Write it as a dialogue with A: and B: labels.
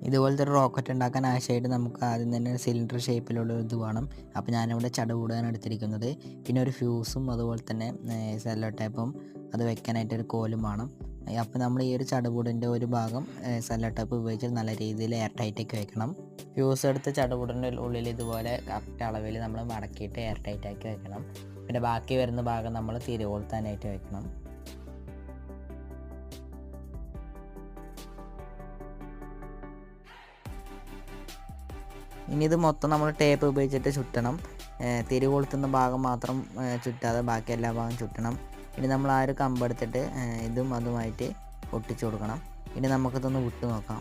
A: ഇതുപോലത്തെ ഒരു റോക്കറ്റ് ഉണ്ടാക്കാൻ ആവശ്യമായിട്ട് നമുക്ക് ആദ്യം തന്നെ സിലിണ്ടർ ഷേപ്പിലുള്ള ഇത് വേണം. അപ്പോൾ ഞാനിവിടെ ചടുകൂടാണ് എടുത്തിരിക്കുന്നത്. പിന്നെ ഒരു ഫ്യൂസും അതുപോലെ തന്നെ സെല്ലോ ടേപ്പും അത് വെക്കാനായിട്ടൊരു കോലും വേണം. അപ്പോൾ നമ്മൾ ഈ ഒരു ചടുകൂടിൻ്റെ ഒരു ഭാഗം സെല്ലോ ടേപ്പ് ഉപയോഗിച്ച് നല്ല രീതിയിൽ എയർ ടൈറ്റാക്കി വെക്കണം. ഫ്യൂസ് എടുത്ത് ചടുകൂടിൻ്റെ ഉള്ളിൽ ഇതുപോലെ കറക്റ്റ് അളവിൽ നമ്മൾ മടക്കിയിട്ട് എയർ ടൈറ്റാക്കി വെക്കണം. പിന്നെ ബാക്കി വരുന്ന ഭാഗം നമ്മൾ തിരികൊളുത്താനായിട്ട് വെക്കണം. ഇനി ഇത് മൊത്തം നമ്മൾ ടേപ്പ് ഉപയോഗിച്ചിട്ട് ചുറ്റണം. തിരി കൊളുത്തുന്ന ഭാഗം മാത്രം ചുറ്റാതെ ബാക്കി എല്ലാ ഭാഗം ചുറ്റണം. ഇനി നമ്മൾ ആ ഒരു കമ്പെടുത്തിട്ട് ഇതും അതുമായിട്ട് ഒട്ടിച്ചു കൊടുക്കണം. ഇനി നമുക്കിതൊന്ന് വിട്ട് നോക്കാം.